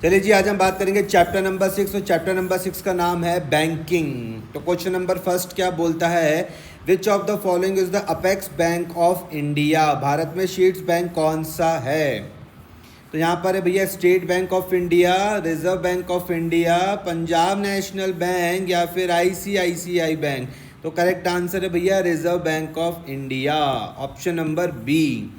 चलिए जी, आज हम बात करेंगे चैप्टर नंबर 6 और चैप्टर नंबर 6 का नाम है बैंकिंग। तो क्वेश्चन नंबर फर्स्ट क्या बोलता है, which of the following is the apex bank of India. Bharat में शीर्ष बैंक कौन सा है? तो यहाँ पर है भैया State Bank of India, Reserve Bank of India, Punjab National Bank या फिर आईसीआईसीआई बैंक। तो करेक्ट आंसर है भैया Reserve Bank of India, option number B.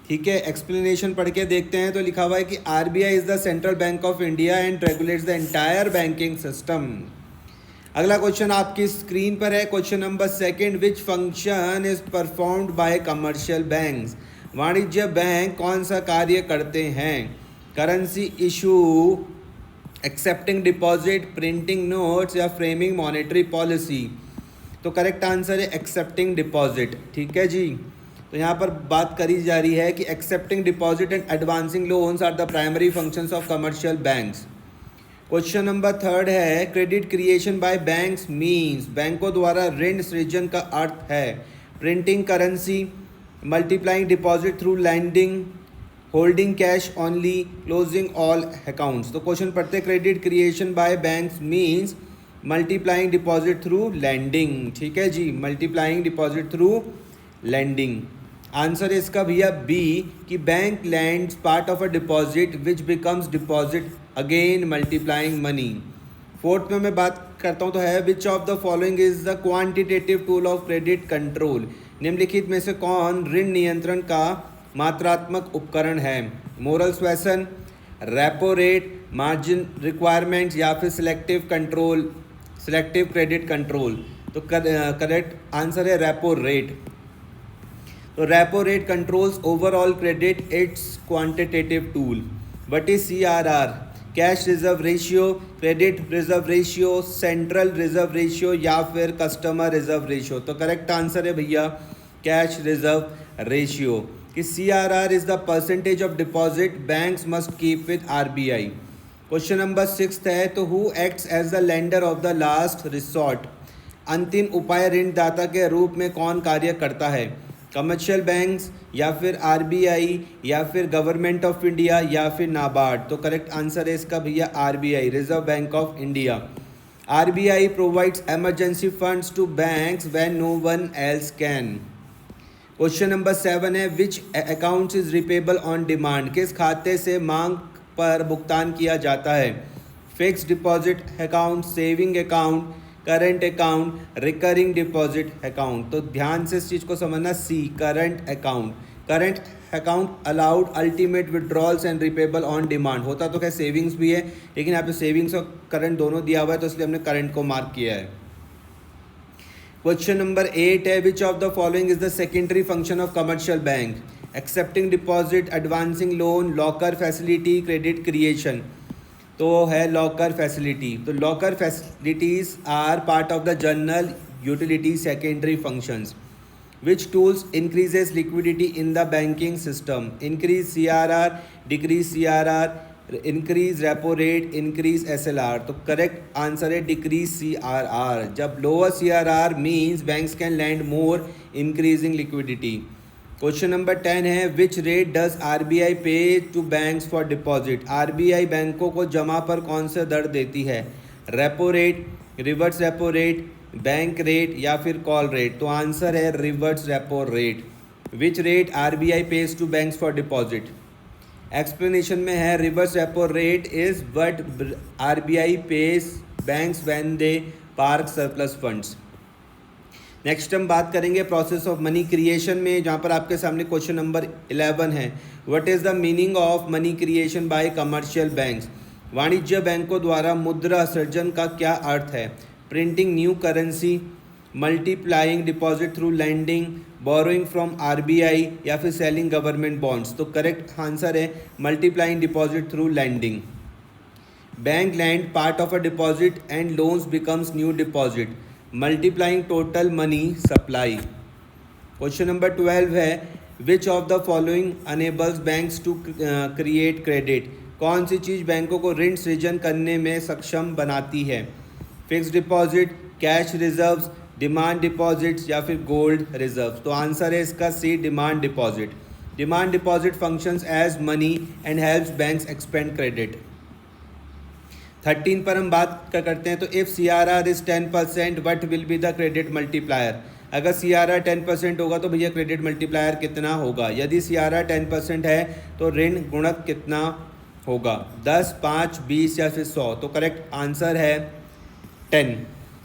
ठीक है, एक्सप्लेनेशन पढ़ के देखते हैं। तो लिखा हुआ है कि RBI is the central bank of India and regulates the entire banking system. अगला क्वेश्चन आपकी स्क्रीन पर है, question number second, which function is performed by commercial banks. वाणिज्य बैंक कौन सा कार्य करते हैं? Currency issue, accepting deposit, printing notes या फ्रेमिंग मॉनेटरी पॉलिसी। तो करेक्ट आंसर है एक्सेप्टिंग डिपॉजिट। ठीक है जी, तो यहाँ पर बात करी जा रही है कि accepting deposit and advancing loans are the primary functions of commercial banks. Question number third है, credit creation by banks means, बैंकों द्वारा ऋण सृजन का अर्थ है printing currency, multiplying deposit through lending, holding cash only, closing all accounts. तो question पढ़ते, credit creation by banks means multiplying deposit through lending. ठीक है जी, multiplying deposit through lending. Answer है इसका भैया बी, कि bank lands part of a deposit which becomes deposit again multiplying money. Fourth में मैं बात करता हूँ तो है, which of the following is the quantitative tool of credit control. निम्नलिखित में से कौन ऋण नियंत्रण का मात्रात्मक उपकरण है? Moral suasion, repo rate, margin requirements या फिर selective control, selective credit control. तो करेक्ट आंसर है रेपो रेट। तो repo rate controls overall credit, it's quantitative tool. What is CRR? Cash reserve ratio, credit reserve ratio, central reserve ratio या फिर customer reserve ratio. तो correct answer है भैया cash reserve ratio, कि CRR is the percentage of deposit banks must keep with RBI. Question number 6 है, तो who acts as the lender of the last resort. अंतिम उपाय ऋणदाता के रूप में कौन कार्य करता है? कमर्शियल बैंक्स या फिर आरबीआई या फिर गवर्नमेंट ऑफ इंडिया या फिर नाबार्ड। तो करेक्ट आंसर है इसका भैया RBI, Reserve Bank of India. RBI provides emergency funds to banks when no one else can. Question number 7 है, which accounts is repayable on demand. किस खाते से मांग पर भुगतान किया जाता है? Fixed deposit account, saving account, current account, recurring deposit account. तो ध्यान से इस चीज़ को समझना, C current account. Current account allowed ultimate withdrawals and repayable on demand. होता तो क्या सेविंग्स भी है, लेकिन यहाँ पे सेविंग्स और करंट दोनों दिया हुआ है, तो इसलिए हमने करंट को मार्क किया है। क्वेश्चन नंबर 8 है, which of the following is the secondary function of commercial bank. Accepting deposit, advancing loan, locker facility, credit creation. तो है लॉकर फैसिलिटी। तो locker facilities are part of the general utility secondary functions. Which tools increases liquidity in the banking system? Increase CRR, decrease CRR, increase repo rate, increase SLR. तो correct answer है decrease CRR. जब lower CRR means banks can lend more, increasing liquidity. Question number 10 है, which rate does RBI pay to banks for deposit. RBI बैंकों को जमा पर कौन सा दर देती है? Repo rate, reverse repo rate, bank rate या फिर कॉल रेट। तो आंसर है reverse repo rate. Which rate RBI pays to banks for deposit. Explanation में है, reverse repo rate is what RBI pays banks when they park surplus funds. Next हम बात करेंगे process of money creation में, जहाँ पर आपके सामने क्वेश्चन नंबर 11 है, what is the meaning of money creation by commercial banks. वाणिज्य बैंकों द्वारा मुद्रा सृजन का क्या अर्थ है? Printing new currency, multiplying deposit through lending, borrowing from RBI या फिर सेलिंग गवर्नमेंट बॉन्ड्स। तो करेक्ट आंसर है multiplying deposit through lending. Bank lend part of a deposit and loans becomes new deposit, multiplying total money supply. Question number 12 है, which of the following enables banks to create credit. कौन सी चीज़ बैंकों को ऋण सृजन करने में सक्षम बनाती है? Fixed deposit, cash reserves, demand deposits या फिर गोल्ड रिजर्व्स। तो आंसर है इसका C demand deposit. Demand deposit functions as money and helps banks expand credit. 13 पर हम बात करते हैं, तो if C R R is 10% what will be the credit multiplier. अगर सी आर आर 10% होगा तो भैया क्रेडिट मल्टीप्लायर कितना होगा। यदि सी आर आर 10% है तो ऋण गुणक कितना होगा, 10, 5, 20 या फिर 100। तो करेक्ट आंसर है 10।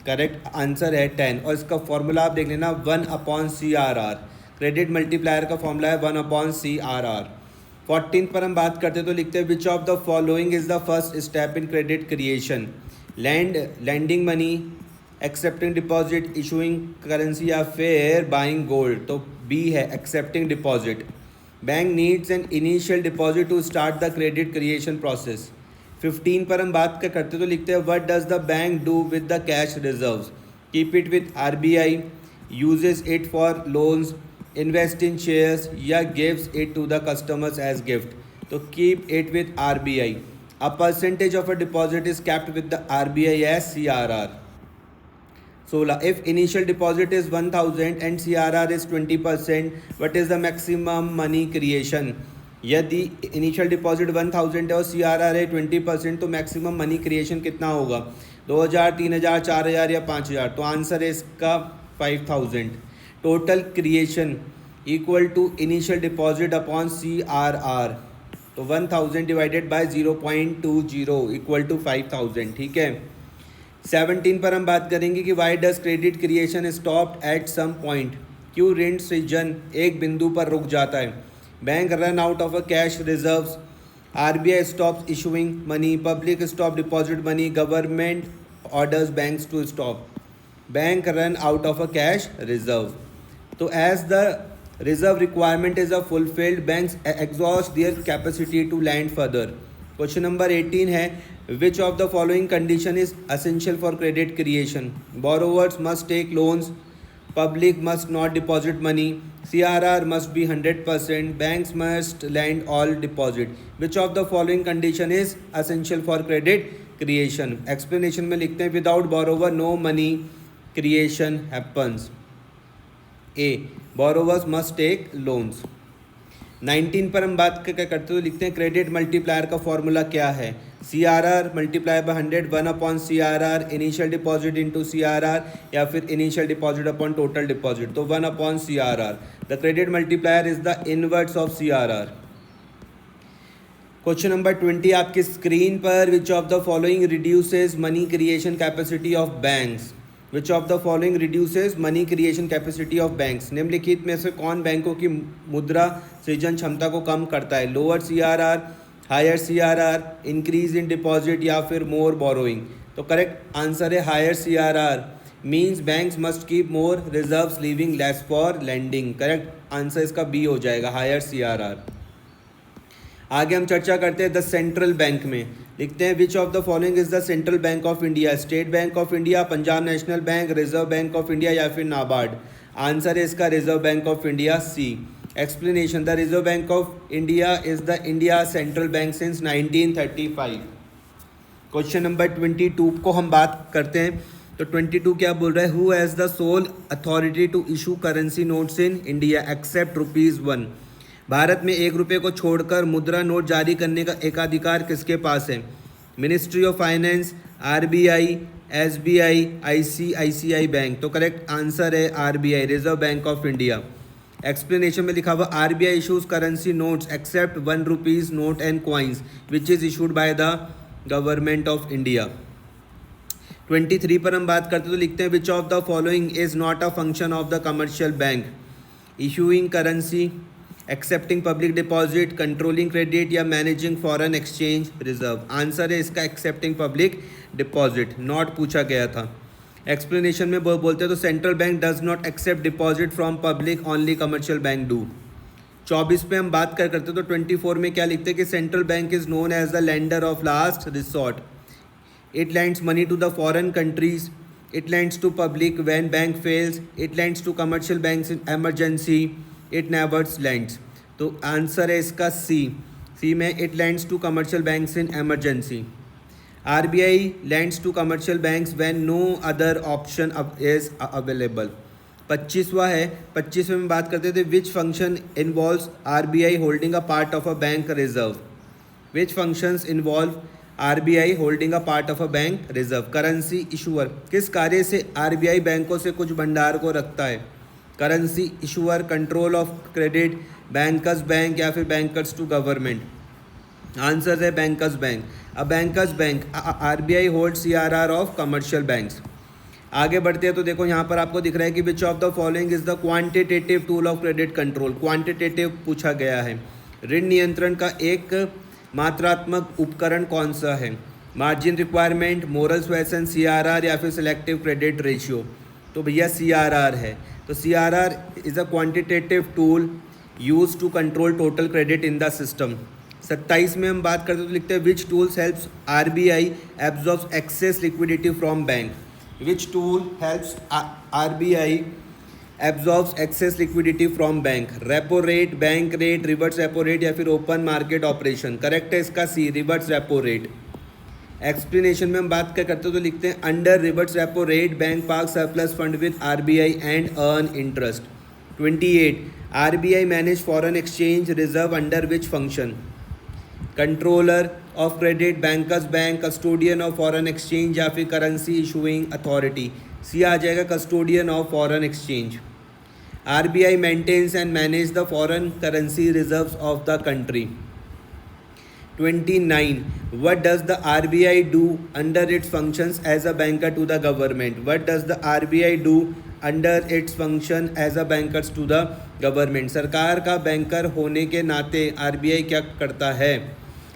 करेक्ट आंसर है 10। और इसका फॉर्मूला आप देख लेना 1/CRR। क्रेडिट मल्टीप्लायर का फॉर्मूला है 1/CRR। 14 पर हम बात करते तो लिखते हैं which of the following is the first step in credit creation. Lending money, accepting deposit, issuing currency या फिर बाइंग गोल्ड। तो बी है accepting deposit. Bank needs an initial deposit to start the credit creation process. 15 पर हम बात करते तो लिखते हैं what does the bank do with the cash reserves. Keep it with RBI, uses it for loans, invest in shares या gives it to the customers as gift. तो keep it with RBI. A percentage of a deposit is kept with the RBI as CRR. 16. If initial deposit is 1000 and CRR is 20%, what is the maximum money creation? यदि initial deposit 1000 है और CRR है 20%, तो maximum money creation कितना होगा, 2000, 3000, 4000 या 5000। तो answer है इसका 5000। Total creation equal to initial deposit upon CRR। तो 1000 डिवाइडेड बाय 0.20 इक्वल टू 5000। ठीक है। 17 पर हम बात करेंगे कि why does credit creation stop at some point. क्यों ऋण सृजन एक बिंदु पर रुक जाता है। Bank run out of a cash reserves, RBI stops issuing money, public stop deposit money, government orders banks to stop. Bank run out of a cash reserve. तो as the reserve requirement is a fulfilled, banks exhaust their capacity to lend further. Question number 18 है which of the following condition is essential for credit creation. Borrowers must take loans, public must not deposit money, CRR must be 100%, banks must lend all deposit. Which of the following condition is essential for credit creation? Explanation में लिखते हैं without borrower no money creation happens. A. Borrowers must take loans. 19 पर हम बात करते तो लिखते हैं क्रेडिट मल्टीप्लायर का फॉर्मूला क्या है। CRR multiply by 100, 1/CRR, initial deposit into CRR या फिर initial deposit upon total deposit. तो 1/CRR। The credit multiplier is the inverse of CRR। Question number 20 आपकी स्क्रीन पर विच of the following reduces money creation capacity of banks. Which of the following reduces money creation capacity of banks. निम्नलिखित में से कौन बैंकों की मुद्रा सृजन क्षमता को कम करता है। Lower CRR, higher CRR, increase in deposit या फिर मोर बोरोइंग। तो करेक्ट आंसर है higher CRR। Means banks must keep more reserves leaving less for lending. Correct answer इसका बी हो जाएगा हायर CRR। आगे हम चर्चा करते हैं द सेंट्रल बैंक में। लिखते हैं which of the following is the central bank of India. State Bank of India, Punjab National Bank, Reserve Bank of India या फिर नाबार्ड। आंसर है इसका Reserve Bank of India, C. Explanation the Reserve Bank of India is the India central bank since 1935। Question number 22 को हम बात करते हैं तो 22 क्या बोल रहा है, who has the sole authority to issue currency notes in India except ₹1। भारत में 1 रुपये को छोड़कर मुद्रा नोट जारी करने का एकाधिकार किसके पास है। Ministry of finance, RBI, SBI, ICICI Bank. तो करेक्ट आंसर है RBI, Reserve Bank of India. Explanation में लिखा हुआ RBI issues currency notes except ₹1 note and coins which is issued by the Government of India. 23 पर हम बात करते तो लिखते हैं which of the following is not a function of the commercial bank. Issuing currency, accepting public deposit, controlling credit या managing foreign exchange reserve. Answer है इसका एक्सेप्टिंग पब्लिक डिपॉजिट, नॉट पूछा गया था। एक्सप्लेनेशन में बोलते हैं तो central bank does not accept deposit from public, only commercial bank do. 24 पे हम बात करते तो 24 में क्या लिखते हैं कि central bank is known as the lender of last resort. It lends money to the foreign countries, it lends to public when bank fails, it lends to commercial banks in emergency, it nevers lends. तो answer है इसका C में it lends to commercial banks in emergency. RBI lends to commercial banks when no other option is available. 25वां है, 25वें में बात करते थे which function involves RBI holding a part of a bank reserve. Which functions involve RBI holding a part of a bank reserve. Currency issuer, किस कार्य से आरबीआई बैंकों से कुछ भंडार को रखता है? Currency issuer, control of credit, bankers bank या फिर बैंकर्स टू गवर्नमेंट। आंसर है bankers bank. A bankers bank, RBI hold CRR of commercial banks. आगे बढ़ते हैं तो देखो यहाँ पर आपको दिख रहा है कि विच of the following is the quantitative tool of credit control. Quantitative पूछा गया है। ऋण नियंत्रण का एक मात्रात्मक उपकरण कौन सा है? मार्जिन रिक्वायरमेंट, मोरल सुएसन, सीआरआर या फिर सिलेक्टिव क्रेडिट रेशियो। तो भैया सीआरआर है। तो CRR is a quantitative tool use to control total credit in the system. 27 में हम बात करते तो लिखते हैं which tools helps RBI absorbs excess liquidity from bank. Which tool helps RBI absorbs excess liquidity from bank? Repo rate, bank rate, reverse repo rate या फिर open market operation. Correct है इसका C, reverse repo rate. Explanation में हम बात करते तो लिखते हैं under reverse repo rate bank park surplus fund with RBI and earn interest. 28 RBI manage foreign exchange reserve under which function? Controller of credit, bankers bank, custodian of foreign exchange या फिर currency issuing authority. C आ जाएगा custodian of foreign exchange. RBI maintains and manage the foreign currency reserves of the country. 29 what does the RBI do under its functions as a banker to the government? What does the RBI do under its function as a banker to the government? सरकार का banker होने के नाते RBI क्या करता है?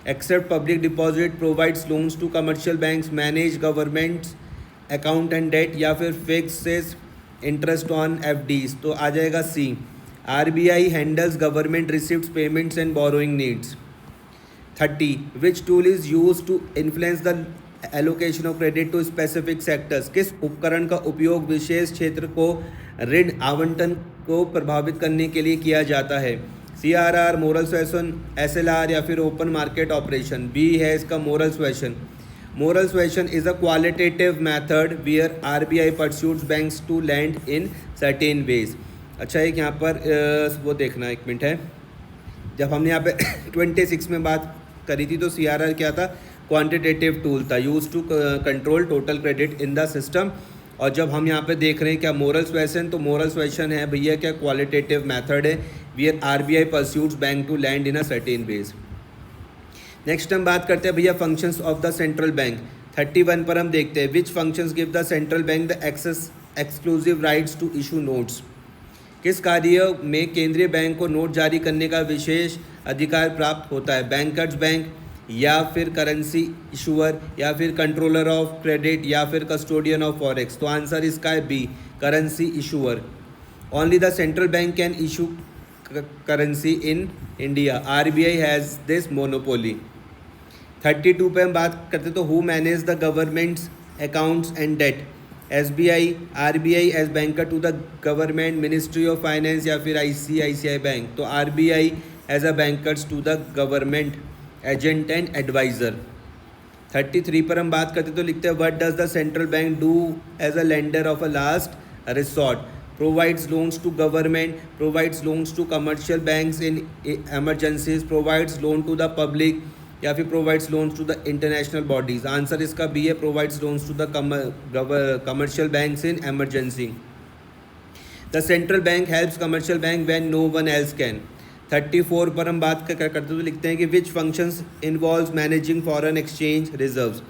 Accept public deposit, provides loans to commercial banks, manage governments account and debt या फिर फिक्सेस इंटरेस्ट ऑन एफडीज। तो आ जाएगा C, RBI handles government receipts, payments and borrowing needs. 30 which tool is use to influence the allocation of credit to specific sectors? किस उपकरण का उपयोग विशेष क्षेत्र को ऋण आवंटन को प्रभावित करने के लिए किया जाता है? सीआरआर, मोरल सुएसन, एसएलआर या फिर ओपन मार्केट ऑपरेशन। बी है इसका moral suasion. Moral suasion is a qualitative method where RBI persuades banks to lend in certain ways. अच्छा एक यहाँ पर वो देखना, एक मिनट है, जब हमने यहाँ पे 26 में बात करी थी तो सीआरआर क्या था? क्वांटिटेटिव टूल था use to control total credit in the system. और जब हम यहाँ पे देख रहे हैं क्या मोरल सुएसन, तो मोरल सुएसन है भैया क्या क्वालिटेटिव मेथड है where RBI persuades bank to lend in a certain ways. Next हम बात करते हैं भैया functions of the central bank. 31 पर हम देखते हैं which functions give the central bank the access exclusive rights to issue notes. किस कार्य में केंद्रीय बैंक को नोट जारी करने का विशेष अधिकार प्राप्त होता है? बैंकर्स बैंक या फिर करेंसी इशूअर या फिर कंट्रोलर ऑफ क्रेडिट या फिर कस्टोडियन ऑफ फॉरेक्स। तो आंसर इसका है B, currency issuer. Only the central bank can issue currency in India. RBI has this monopoly. 32 पे हम बात करते तो who manage the government's accounts and debt? SBI, RBI as banker to the government, Ministry of Finance या फिर ICICI Bank. तो RBI as a bankers to the government, agent and adviser. 33 पर हम बात करते तो लिखते हैं what does the central bank do as a lender of a last resort? Provides loans to government, provides loans to commercial banks in emergencies, provides loan to the public या फिर provides loans to the international bodies. Answer इसका B है, provides loans to the commercial banks in emergency. The central bank helps commercial bank when no one else can. 34 पर हम बात करते तो लिखते हैं कि विच functions involves managing foreign exchange reserves?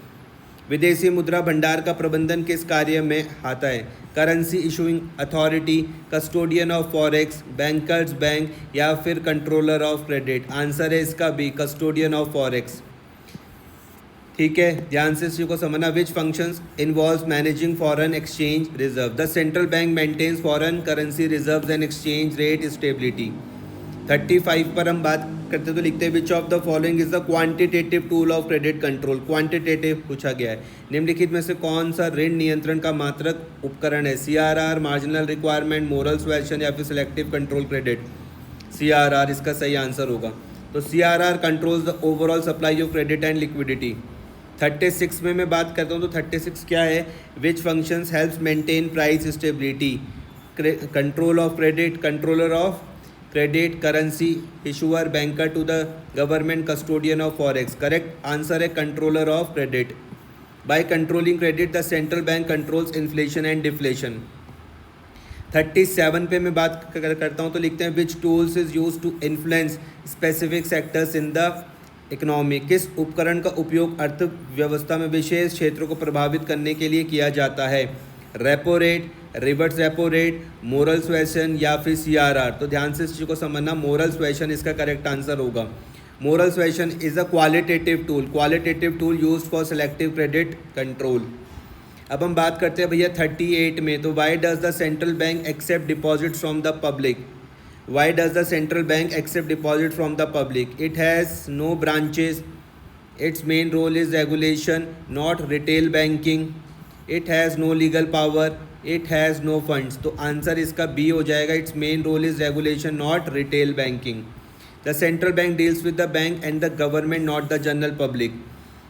विदेशी मुद्रा भंडार का प्रबंधन किस कार्य में आता है? Currency issuing authority, custodian of forex, bankers bank या फिर कंट्रोलर ऑफ क्रेडिट। आंसर है इसका बी, कस्टोडियन ऑफ फॉरेक्स। ठीक है, ध्यान से इसी को समझना। Which functions involves managing foreign exchange reserve? The central bank maintains foreign currency reserves and exchange rate stability. 35 पर हम बात करते तो लिखते हैं which of the following is the quantitative tool of credit control? Quantitative पूछा गया है। निम्नलिखित में से कौन सा ऋण नियंत्रण का मात्रक उपकरण है? सीआरआर, मार्जिनल रिक्वायरमेंट, मोरल सुएसन या फिर सिलेक्टिव कंट्रोल क्रेडिट। सीआरआर इसका सही आंसर होगा। तो CRR controls the overall supply of credit and liquidity. 36 में मैं बात करता हूँ तो 36 क्या है? Which functions helps maintain price stability? Control of credit, controller of credit, currency issuer, banker to the government, custodian of forex. Correct answer है controller of credit. By controlling credit the central bank controls inflation and deflation. 37 पे मैं बात करता हूँ तो लिखते हैं which tools is use to influence specific sectors in the economy. किस उपकरण का उपयोग अर्थव्यवस्था में विशेष क्षेत्रों को प्रभावित करने के लिए किया जाता है। Repo rate, reverse repo rate, moral suasion या फिर CRR। तो ध्यान से इस चीज़ को समझना, मोरल सुएशन इसका करेक्ट आंसर होगा। Moral suasion is a qualitative tool used for selective credit control. अब हम बात करते हैं भैया 38 में, तो why does the central bank accept deposit from the public. Why does the central bank accept deposit from the public? It has no branches. Its main role is regulation, not retail banking. It has no legal power. It has no funds. तो answer इसका B हो जाएगा. Its main role is regulation, not retail banking. The central bank deals with the bank and the government, not the general public.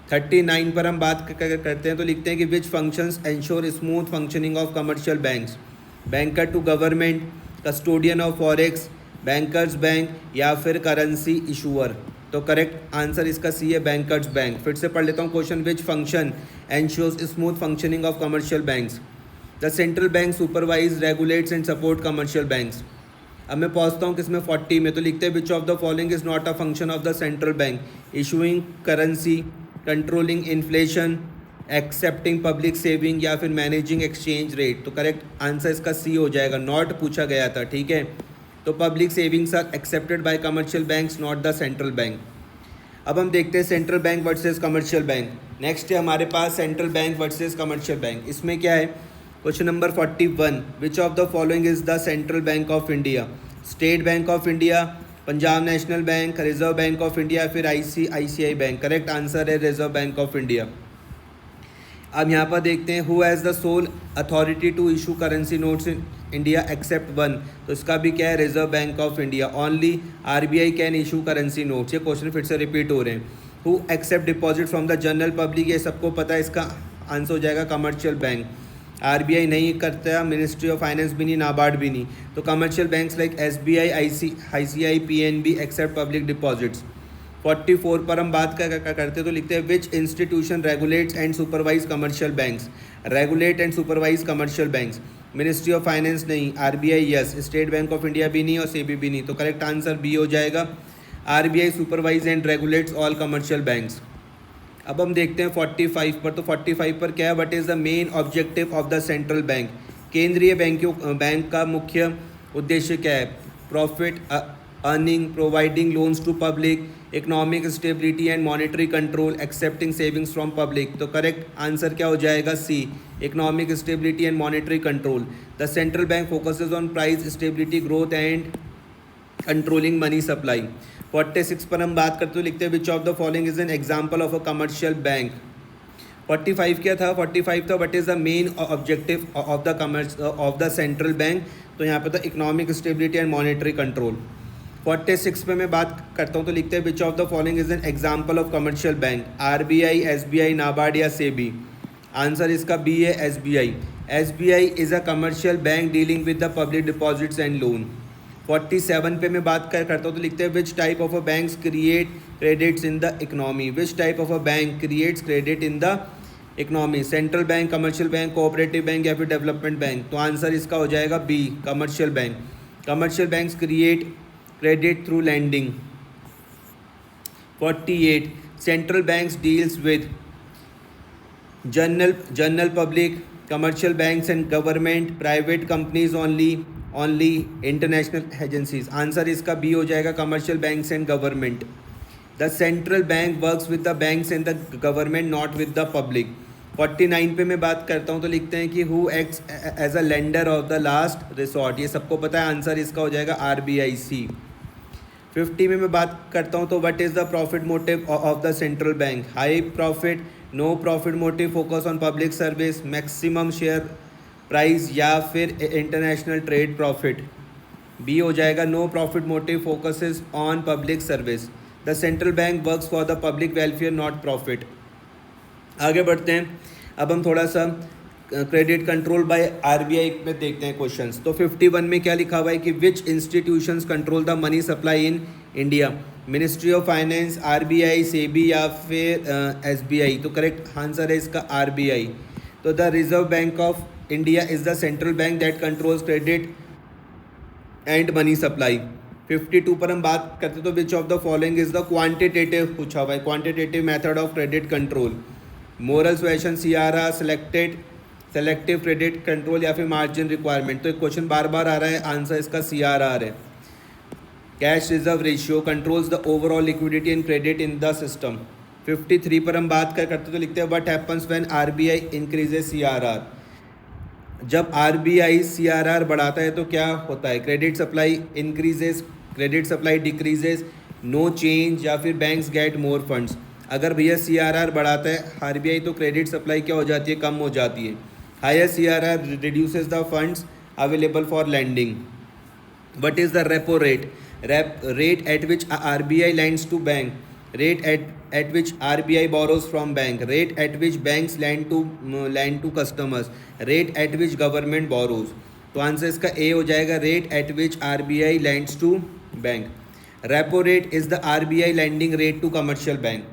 39 पर हम बात करते हैं तो लिखते हैं कि which functions ensure smooth functioning of commercial banks? Banker to government, custodian of forex, bankers bank या फिर करेंसी इशूअर। तो करेक्ट आंसर इसका सी है बैंकर्स बैंक। फिर से पढ़ लेता हूँ question, which function ensures smooth functioning of commercial banks. The central bank supervise, regulates and support commercial banks. अब मैं पहुँचता हूँ किसमें 40 में, तो लिखते हैं which of the following is not a function of the central bank. Issuing currency, controlling inflation, accepting public saving या फिर मैनेजिंग एक्सचेंज रेट। तो करेक्ट आंसर इसका सी हो जाएगा, नॉट पूछा गया था, ठीक है। तो public savings are accepted by commercial banks, not the central bank. अब हम देखते हैं central bank versus commercial bank. Next है हमारे पास central bank versus commercial bank. इसमें क्या है, question number 41, which of the following is the central bank of India. State Bank of India, Punjab National Bank, Reserve Bank of India, फिर ICICI bank. Correct answer है Reserve Bank of India. अब यहाँ पर देखते हैं who has the sole authority to issue currency notes in India except one. तो इसका भी क्या है, Reserve Bank of India. Only RBI can issue currency notes. ये क्वेश्चन फिर से रिपीट हो रहे हैं। Who accept deposit from the general public, ये सबको पता है, इसका आंसर हो जाएगा कमर्शियल बैंक। RBI नहीं करता, मिनिस्ट्री ऑफ फाइनेंस भी नहीं, नाबार्ड भी नहीं। तो commercial banks like SBI, ICICI, PNB accept public deposits. 44 पर हम बात करते तो लिखते हैं which institution regulates and supervise commercial banks. Regulate and supervise commercial banks. Ministry of Finance नहीं, RBI yes, State Bank of India भी नहीं और SEBI भी नहीं। तो करेक्ट आंसर B हो जाएगा। RBI supervise and regulates all commercial banks. अब हम देखते हैं 45 पर, तो 45 पर क्या है, what is the main objective of the central bank. केंद्रीय बैंक का मुख्य उद्देश्य क्या है। Profit earning, providing loans to public, economic stability and monetary control, accepting savings from public. तो करेक्ट आंसर क्या हो जाएगा, C, economic stability and monetary control. The central bank focuses on price stability, growth and controlling money supply. 46 पर हम बात करते हुए लिखते हैं which of the following is an example of a commercial bank. 45 क्या था, 45 था what is the main objective of the central bank. तो यहाँ पर था economic stability and monetary control. 46 पे मैं बात करता हूँ तो लिखते हैं which of the following is an example of commercial bank. RBI, SBI, NABARD या SEBI। आंसर इसका B है, SBI। SBI is a commercial bank dealing with the public deposits and loan. 47 पे मैं बात करता हूँ तो लिखते हैं which type of a banks create credits in the economy. Which type of a bank creates credit in the economy. Central bank, commercial bank, cooperative bank या फिर डेवलपमेंट बैंक। तो आंसर इसका हो जाएगा B, commercial bank. Commercial banks create credit through lending। 48 central banks deals with general public, commercial banks and government, private companies only international agencies। Answer इसका B हो जाएगा, commercial banks and government। The central bank works with the banks and the government, not with the public। 49 पे मैं बात करता हूँ तो लिखते हैं कि who acts as a lender of the last resort। ये सबको पता है, आंसर इसका हो जाएगा RBI, C। 50 में मैं बात करता हूँ तो what is the profit motive of the central bank. High profit, no profit motive, focus on public service, maximum share price या फिर इंटरनेशनल ट्रेड प्रॉफिट। B हो जाएगा, no profit motive, focuses on public service. The central bank works for the public welfare, not profit. आगे बढ़ते हैं। अब हम थोड़ा सा क्रेडिट कंट्रोल बाय आरबीआई में देखते हैं क्वेश्चंस। तो 51 में क्या लिखा हुआ है कि which institutions control the money supply in India? Ministry of finance, RBI, SEBI या फिर एसबीआई? तो करेक्ट आंसर है इसका आरबीआई। तो the Reserve Bank of India is the central bank that controls credit and money supply. 52 पर हम बात करते तो विच of the following is the quantitative पूछा हुआ है, quantitative method of credit control? Moral suasion, CRR, selective credit control या फिर मार्जिन रिक्वायरमेंट? तो एक क्वेश्चन बार बार आ रहा है, आंसर इसका सीआरआर है। Cash reserve ratio controls the overall liquidity and credit in the system. 53 पर हम बात करते तो लिखते हैं what happens when RBI increases CRR? जब आरबीआई सीआरआर बढ़ाता है तो क्या होता है? Credit supply increases, credit supply decreases, no change या फिर बैंक्स गेट मोर फंड्स? अगर भैया सीआरआर बढ़ाता है आरबीआई तो क्रेडिट सप्लाई क्या हो जाती है? कम हो जाती है। Higher CRR reduces the funds available for lending. What is the repo rate? Rate at which RBI lends to bank, rate at which RBI borrows from bank, rate at which banks lend to customers, rate at which government borrows? तो answer इसका A हो जाएगा, rate at which RBI lends to bank. Repo rate is the RBI lending rate to commercial bank.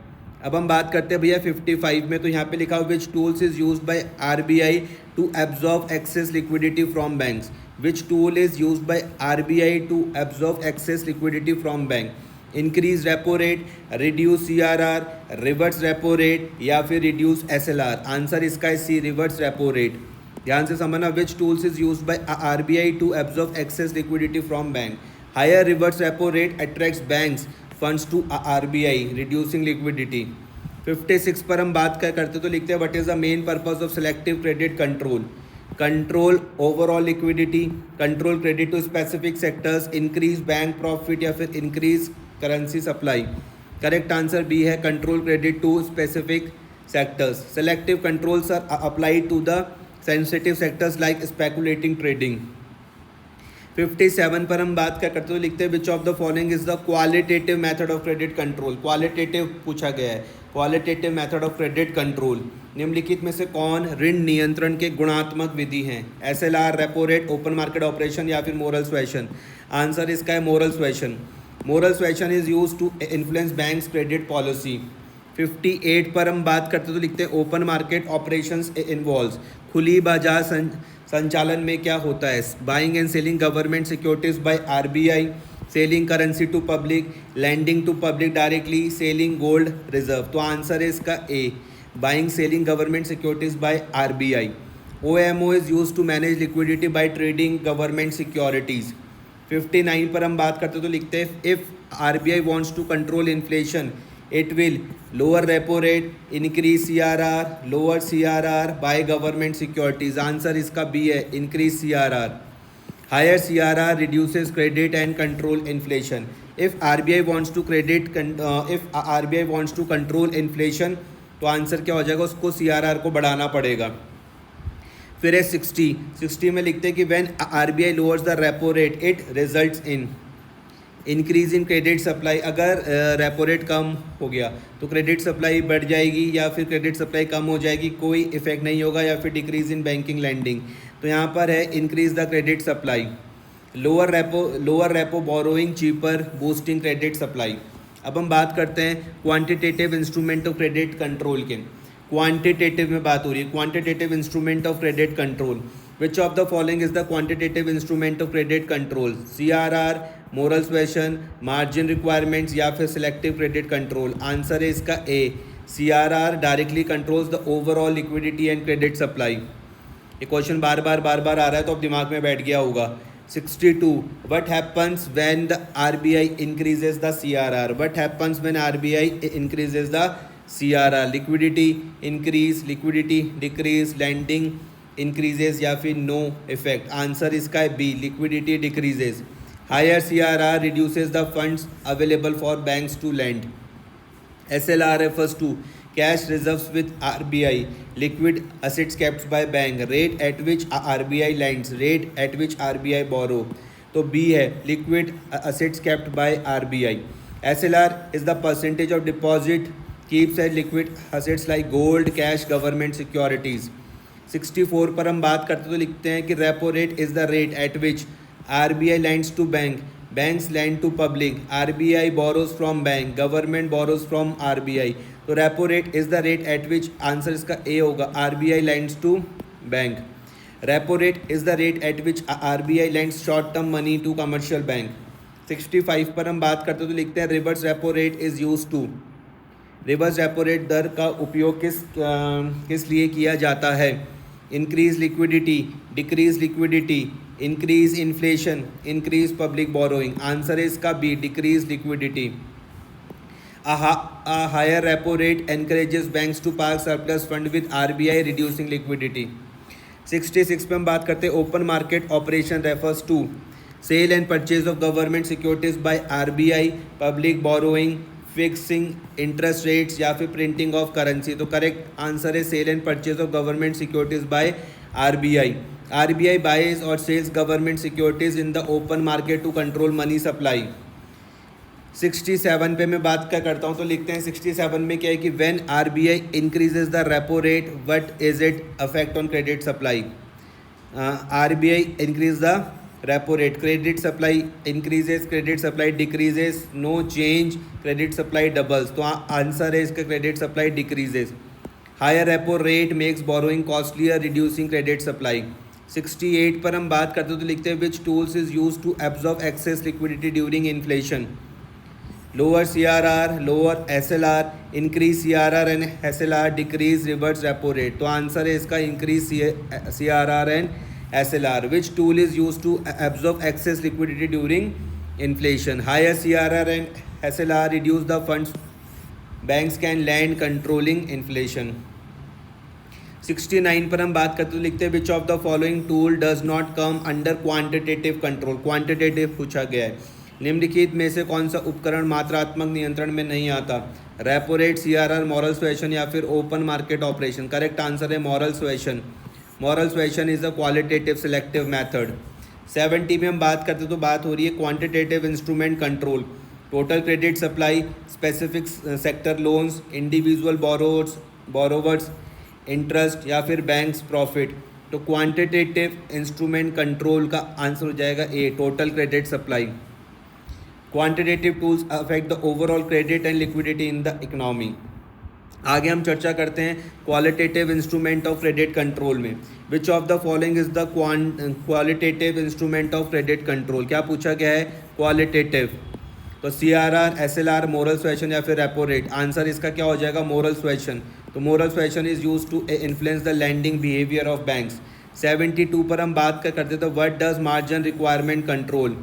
अब हम बात करते हैं भैया 55 में, तो यहाँ पे लिखा हुआ which tools is used by RBI to absorb excess liquidity from banks? Which tool is used by RBI to absorb excess liquidity from bank? Increase repo rate, reduce CRR, reverse repo rate या फिर reduce SLR? Answer इसका है सी, reverse repo rate. ध्यान से समझना, which tools is used by RBI to absorb excess liquidity from bank? Higher reverse repo rate attracts banks funds to RBI, reducing liquidity. 56 पर हम बात करते तो लिखते हैं what is the main purpose of selective credit control? Control overall liquidity, control credit to specific sectors, increase bank profit या फिर increase currency supply? Correct answer B है, control credit to specific sectors. Selective controls are applied to the sensitive sectors like speculating trading. 57 पर हम बात करते तो लिखते हैं which of the following is the qualitative method of credit control? Qualitative पूछा गया है, qualitative method of credit control निम्नलिखित में से कौन ऋण नियंत्रण के गुणात्मक विधि हैं? SLR, repo rate, open market operation या फिर मोरल सुएशन? आंसर इसका है moral suasion. Moral suasion is use to influence banks credit policy. 58 पर हम बात करते तो लिखते हैं ओपन मार्केट ऑपरेशंस इन्वॉल्व्स, खुली बाजार संचालन में क्या होता है? Buying and selling government securities by RBI, selling currency to public, lending to public directly, selling gold reserve? तो आंसर है इसका A, buying selling government securities by RBI. OMO is use to manage liquidity by trading government securities. 59 पर हम बात करते तो लिखते हैं if RBI wants to control inflation it will lower repo rate, increase CRR, lower CRR, buy government securities? Answer इसका B है, increase CRR. Higher CRR reduces credit and control inflation. If RBI wants to control inflation, तो answer क्या हो जाएगा? उसको CRR को बढ़ाना पड़ेगा। फिर है 60 में लिखते हैं कि when RBI lowers the repo rate, it results in increase in credit supply. अगर रेपो रेट कम हो गया तो क्रेडिट सप्लाई बढ़ जाएगी या फिर क्रेडिट सप्लाई कम हो जाएगी, कोई इफेक्ट नहीं होगा, या फिर डिक्रीज इन बैंकिंग लैंडिंग। तो यहाँ पर है increase the credit supply. Lower repo borrowing cheaper, boosting credit supply. अब हम बात करते हैं quantitative instrument of credit control के। क्वांटिटेटिव में बात हो रही है, quantitative instrument of credit control. Which of the following is the quantitative instrument of credit control? CRR, moral suasion, margin requirements या फिर सिलेक्टिव क्रेडिट कंट्रोल? आंसर है इसका A, CRR directly controls the overall liquidity and credit supply. ये question बार बार आ रहा है तो अब दिमाग में बैठ गया होगा। 62 what happens when the RBI increases the CRR? What happens when RBI increases the CRR? Liquidity increase, liquidity decrease, lending increases या फिर नो इफेक्ट? आंसर इसका है B, liquidity decreases. Higher CRR reduces the funds available for banks to lend. SLR refers to cash reserves with RBI, liquid assets kept by bank, rate at which RBI lends, rate at which RBI borrow. तो B है liquid assets kept by RBI. SLR is the percentage of deposit keeps as liquid assets like gold, cash, government securities. 64 पर हम बात करते तो लिखते हैं कि repo rate is the rate at which RBI lends to bank, banks lend to public, RBI borrows from bank, government borrows from RBI. तो repo rate is the rate at which, answer इसका ए होगा, RBI lends to bank. Repo rate is the rate at which RBI lends short term money to commercial bank. 65 पर हम बात करते तो लिखते हैं reverse repo rate is use to, reverse repo rate दर का उपयोग किस लिए किया जाता है? Increase liquidity, decrease liquidity, increase inflation, increase public borrowing. Answer है इसका B, decrease liquidity. A higher repo rate encourages banks to park surplus fund with RBI reducing liquidity. 66 पे हम बात करते हैं open market operation refers to sale and purchase of government securities by RBI, public borrowing, fixing interest rates या फिर printing of currency. तो correct answer है sale and purchase of government securities by RBI. RBI buys or sells government securities in the open market to control money supply. 67 पे मैं बात क्या करता हूँ तो लिखते हैं 67 में क्या है कि when RBI increases the repo rate, what is it effect on credit supply? RBI increase the repo rate, credit supply increases, credit supply decreases, no change, credit supply doubles. तो आंसर है इसका credit supply decreases. Higher repo rate makes borrowing costlier, reducing credit supply. 68 पर हम बात करते तो लिखते हैं which tools is use to absorb excess liquidity during inflation. Lower CRR, lower SLR, increase CRR and SLR, decrease reverse repo rate. तो answer है इसका increase CRR and SLR. Which tool is use to absorb excess liquidity during inflation? Higher CRR and SLR reduce the funds banks can lend controlling inflation. 69 पर हम बात करते तो लिखते हैं which of the following tool does not come under quantitative control. Quantitative पूछा गया है. निम्नलिखित में से कौन सा उपकरण मात्रात्मक नियंत्रण में नहीं आता? Repo rate, CRR, moral suasion या फिर open market operation. Correct answer है moral suasion. Moral suasion is a qualitative selective method. 70 में हम बात करते तो बात हो रही है quantitative instrument control. Total credit supply, specific sector loans, individual borrowers, interest या फिर बैंक्स प्रॉफिट. तो क्वांटिटेटिव इंस्ट्रूमेंट कंट्रोल का आंसर हो जाएगा A, total credit supply. Quantitative tools affect the overall credit and liquidity in the economy. आगे हम चर्चा करते हैं qualitative instrument of credit control में. Which of the following is the qualitative instrument of credit control. क्या पूछा गया है? क्वालिटेटिव. तो CRR, SLR, मोरल सुएशन या फिर रेपो रेट. आंसर इसका क्या हो जाएगा? Moral suasion. तो moral suasion is use to influence the lending behaviour of banks. 72 पर हम बात करते तो what does margin requirement control.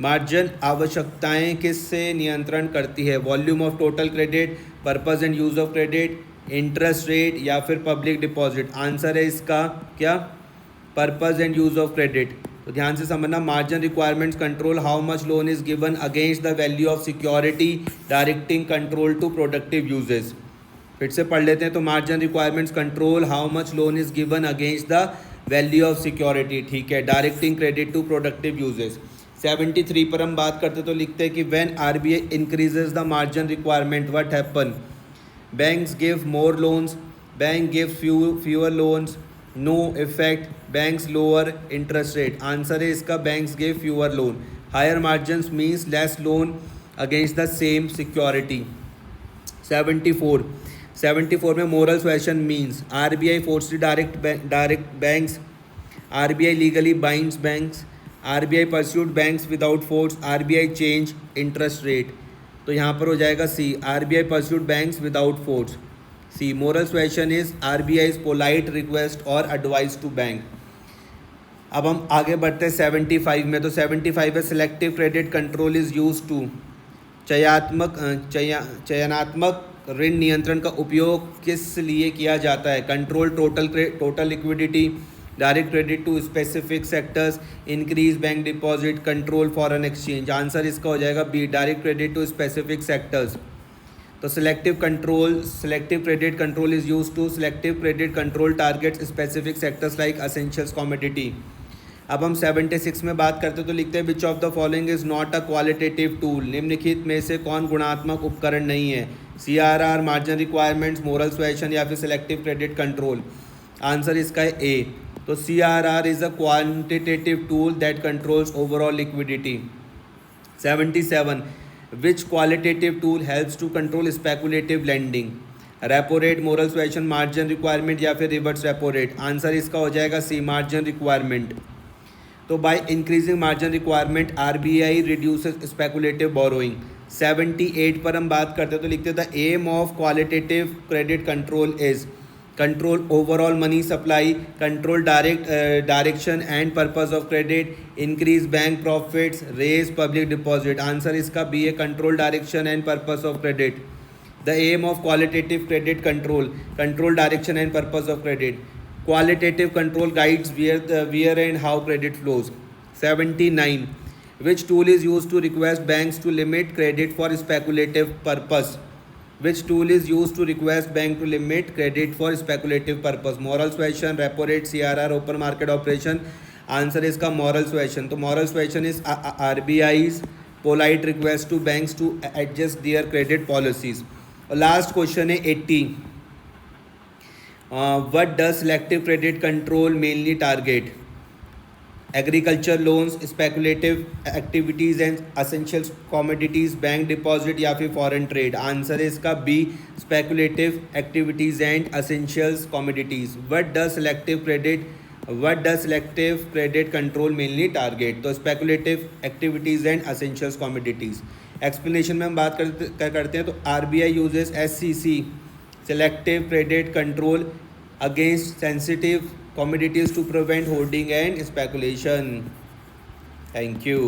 Margin आवश्यकताएं किससे नियंत्रण करती है? Volume of total credit, purpose and use of credit, interest rate या फिर पब्लिक डिपॉजिट. आंसर है इसका क्या? Purpose and use of credit. तो ध्यान से समझना. Margin requirements control how much loan is given against the value of security, directing control to productive uses. फिर से पढ़ लेते हैं. तो margin requirements control how much loan is given against the value of security. ठीक है. Directing credit to productive uses. 73 पर हम बात करते तो लिखते हैं कि when RBI increases the margin requirement what happen? Banks give more loans, bank give fewer loans, no effect, banks lower interest rate. Answer है इसका banks give fewer loan. Higher margin means less loan against the same security. 74 में moral suasion means RBI force direct banks, RBI legally binds banks, RBI persuade banks without force, RBI change interest rate. तो यहाँ पर हो जाएगा C, RBI persuade banks without force. C, moral suasion is RBI's polite request और advice to bank. अब हम आगे बढ़ते हैं 75 में. तो 75 है selective credit control is use to. चयनात्मक ऋण नियंत्रण का उपयोग किस लिए किया जाता है? Control total liquidity, direct credit to specific sectors, increase bank deposit, control foreign exchange. Answer इसका हो जाएगा B, direct credit to specific sectors. तो selective credit control is use to selective credit control targets specific sectors like essentials commodity. अब हम 76 में बात करते तो लिखते हैं which of the following is not a qualitative tool. निम्नलिखित में से कौन गुणात्मक उपकरण नहीं है? CRR, margin requirements, moral suasion या फिर सिलेक्टिव क्रेडिट कंट्रोल. आंसर इसका है ए। तो CRR is a quantitative tool that controls overall liquidity. 77 which qualitative tool helps to control speculative lending. Repo rate, moral suasion, margin requirement या फिर reverse repo rate. Answer इसका हो जाएगा C, margin requirement. तो by increasing margin requirement RBI reduces speculative borrowing. 78 पर हम बात करते हैं तो लिखते the aim of qualitative credit control is control overall money supply, control direction and purpose of credit, increase bank profits, raise public deposit. Answer इसका B है, control direction and purpose of credit. The aim of qualitative credit control, control direction and purpose of credit. Qualitative control guides where and how credit flows. 79 which tool is used to request banks to limit credit for speculative purpose. Which tool is used to request bank to limit credit for speculative purpose. Moral suasion, repo rate, CRR, open market operation. Answer is का moral suasion. तो moral suasion is RBI's polite request to banks to adjust their credit policies. Last question है 80. What does selective credit control mainly target? Agriculture loans, speculative activities and essential commodities, bank deposit या फिर foreign trade. Answer है इसका B, speculative activities and essential commodities. What does selective credit control mainly target? तो speculative activities and essential commodities. Explanation में हम बात करते हैं तो RBI uses SCC, selective credit control, against sensitive commodities to prevent hoarding and speculation. Thank you.